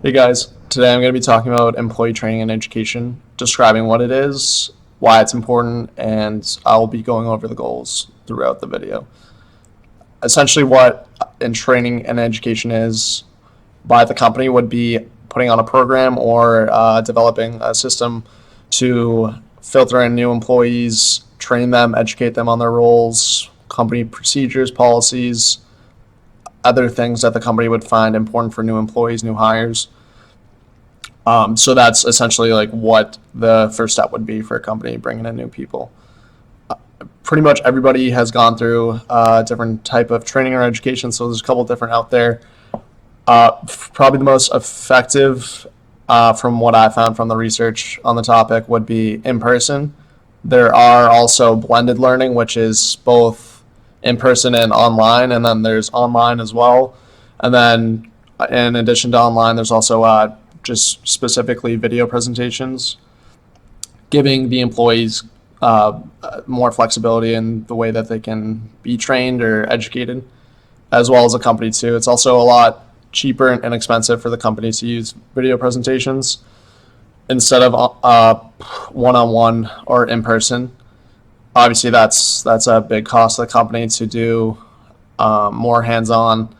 Hey guys, today I'm going to be talking about employee training and education, describing what it is, why it's important, and I'll be going over the goals throughout the video. Essentially, what in training and education is by the company would be putting on a program or developing a system to filter in new employees, train them, educate them on their roles, company procedures, policies, other things that the company would find important for new employees, new hires. So that's essentially like what the first step would be for a company bringing in new people. Pretty much everybody has gone through a different type of training or education, so there's a couple different out there. Probably the most effective, from what I found from the research on the topic, would be in person. There are also blended learning, which is both in person and online, and then there's online as well. And then, in addition to online, there's also just specifically video presentations, giving the employees more flexibility in the way that they can be trained or educated, as well as the company too. It's also a lot cheaper and inexpensive for the company to use video presentations instead of one-on-one or in person. Obviously, that's a big cost to the company to do more hands-on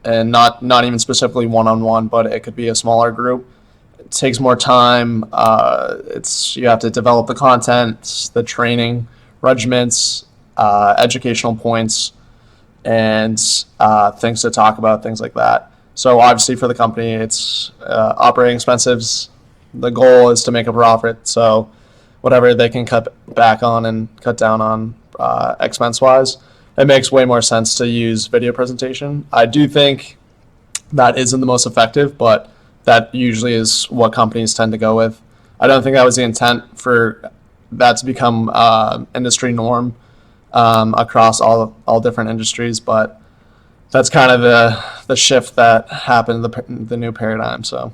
and not even specifically one-on-one, but it could be a smaller group. It takes more time. You have to develop the content, the training regiments, educational points, and things to talk about, things like that. So obviously for the company, it's operating expenses. The goal is to make a profit. So whatever they can cut back on and cut down on expense-wise, it makes way more sense to use video presentation. I do think that isn't the most effective, but that usually is what companies tend to go with. I don't think that was the intent for that to become industry norm across all different industries, but that's kind of the shift that happened, the new paradigm. So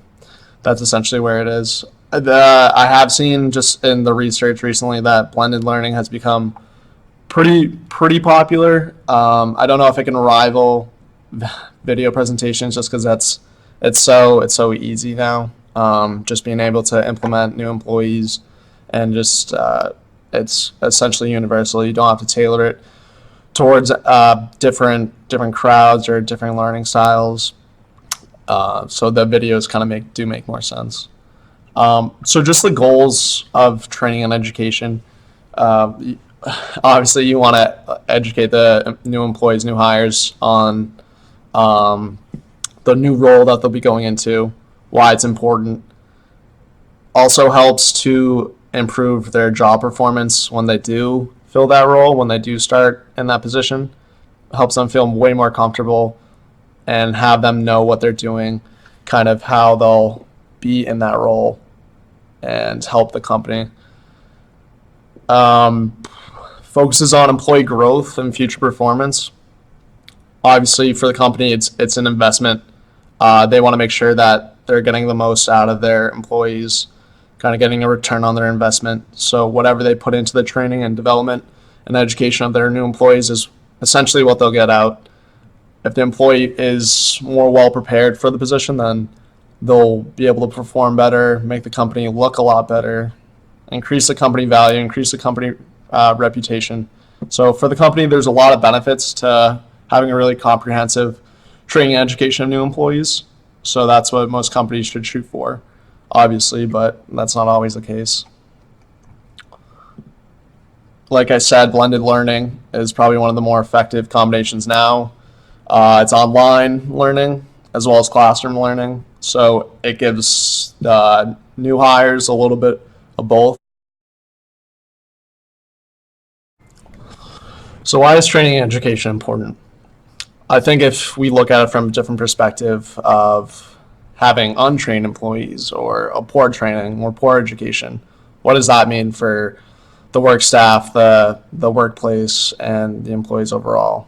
that's essentially where it is. I have seen just in the research recently that blended learning has become pretty popular. I don't know if it can rival video presentations just because it's so easy now. Just being able to implement new employees and just it's essentially universal. You don't have to tailor it towards different crowds or different learning styles. So the videos kind of make more sense. So just the goals of training and education. Obviously, you want to educate the new employees, new hires on the new role that they'll be going into, why it's important. Also helps to improve their job performance when they do fill that role, when they do start in that position. Helps them feel way more comfortable and have them know what they're doing, kind of how they'll be in that role and help the company. Focuses on employee growth and future performance. Obviously, for the company, it's an investment. They want to make sure that they're getting the most out of their employees, kind of getting a return on their investment. So whatever they put into the training and development and education of their new employees is essentially what they'll get out. If the employee is more well prepared for the position, then they'll be able to perform better, make the company look a lot better, increase the company value, increase the company reputation. So for the company, there's a lot of benefits to having a really comprehensive training and education of new employees. So that's what most companies should shoot for, obviously, but that's not always the case. Like I said, blended learning is probably one of the more effective combinations now. It's online learning as well as classroom learning. So it gives new hires a little bit of both. So why is training and education important? I think if we look at it from a different perspective of having untrained employees or a poor training or poor education, what does that mean for the work staff, the workplace, and the employees overall?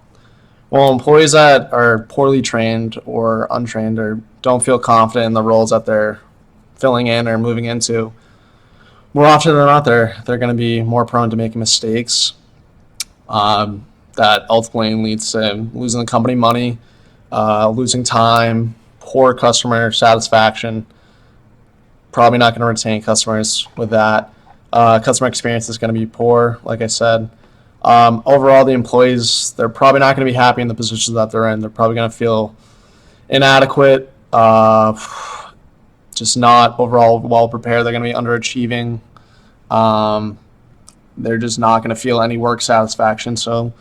Well, employees that are poorly trained or untrained or don't feel confident in the roles that they're filling in or moving into, more often than not, they're going to be more prone to making mistakes. That ultimately leads to losing the company money, losing time, poor customer satisfaction. Probably not going to retain customers with that. Customer experience is going to be poor, like I said. Overall, the employees, they're probably not going to be happy in the positions that they're in. They're probably going to feel inadequate, just not overall well prepared. They're going to be underachieving. They're just not going to feel any work satisfaction. So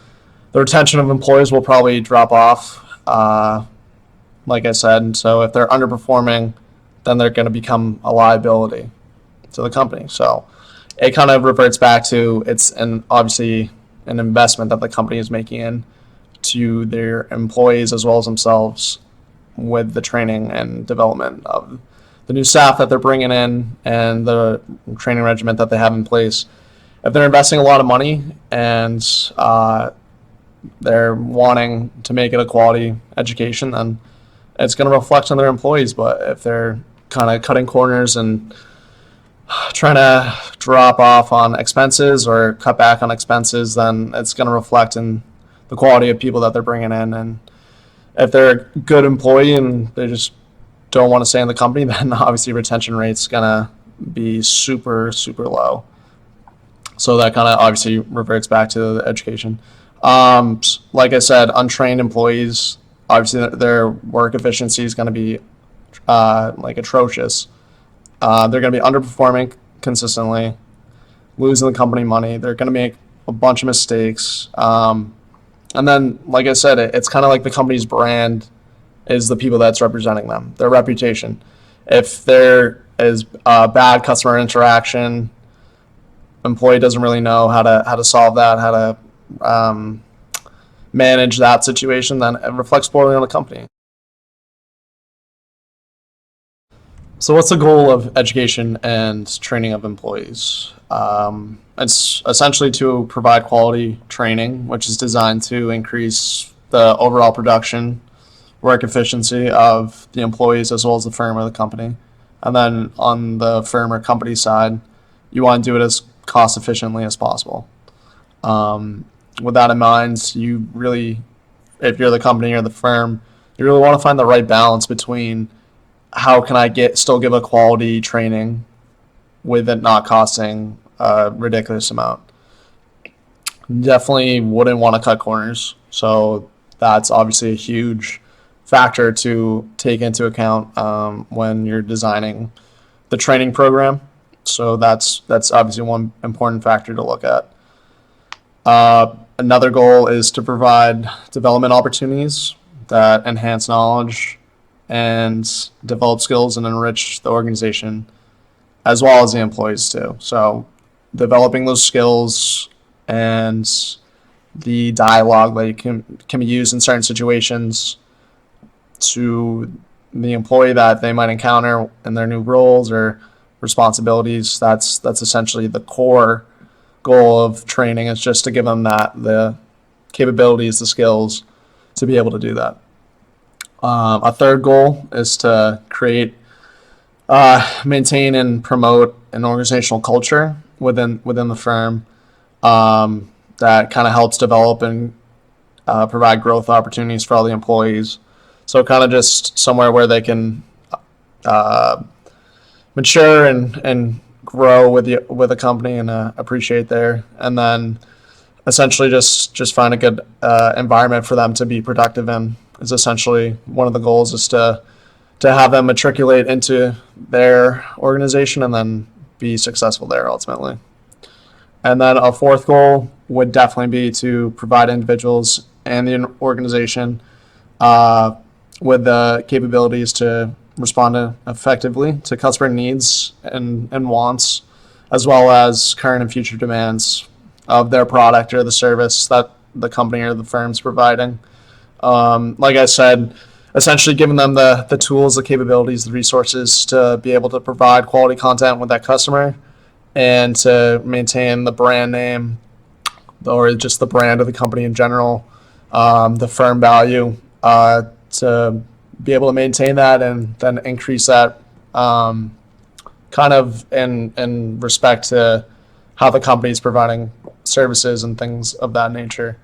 the retention of employees will probably drop off, like I said. And so if they're underperforming, then they're going to become a liability to the company. So it kind of reverts back to obviously an investment that the company is making in to their employees as well as themselves with the training and development of the new staff that they're bringing in and the training regimen that they have in place. If they're investing a lot of money and they're wanting to make it a quality education, then it's going to reflect on their employees. But if they're kind of cutting corners and trying to drop off on expenses or cut back on expenses, then it's going to reflect in the quality of people that they're bringing in. And if they're a good employee and they just don't want to stay in the company, then obviously retention rate's going to be super, super low. So that kind of obviously reverts back to the education. Like I said, untrained employees, obviously their work efficiency is going to be atrocious. They're going to be underperforming consistently, losing the company money. They're going to make a bunch of mistakes. And then, like I said, it's kind of like the company's brand is the people that's representing them, their reputation. If there is bad customer interaction, employee doesn't really know how to solve that, how to manage that situation, then it reflects poorly on the company. So what's the goal of education and training of employees? It's essentially to provide quality training, which is designed to increase the overall production, work efficiency of the employees as well as the firm or the company. And then on the firm or company side, you want to do it as cost efficiently as possible. With that in mind, you really, if you're the company or the firm, you really want to find the right balance between how can I still give a quality training with it not costing a ridiculous amount. Definitely wouldn't want to cut corners. So that's obviously a huge factor to take into account when you're designing the training program. So that's obviously one important factor to look at. Another goal is to provide development opportunities that enhance knowledge and develop skills and enrich the organization as well as the employees too. So developing those skills and the dialogue that can be used in certain situations to the employee that they might encounter in their new roles or responsibilities. That's essentially the core goal of training, is just to give them the capabilities, the skills to be able to do that. A third goal is to create, maintain, and promote an organizational culture within the firm that kind of helps develop and provide growth opportunities for all the employees. So kind of just somewhere where they can mature and grow with the company and appreciate there, and then essentially just find a good environment for them to be productive in. Is essentially one of the goals, is to have them matriculate into their organization and then be successful there ultimately. And then a fourth goal would definitely be to provide individuals and the organization with the capabilities to respond effectively to customer needs and wants, as well as current and future demands of their product or the service that the company or the firm's providing. Like I said, essentially giving them the tools, the capabilities, the resources to be able to provide quality content with that customer and to maintain the brand name or just the brand of the company in general, the firm value, to be able to maintain that and then increase that kind of in respect to how the company is providing services and things of that nature.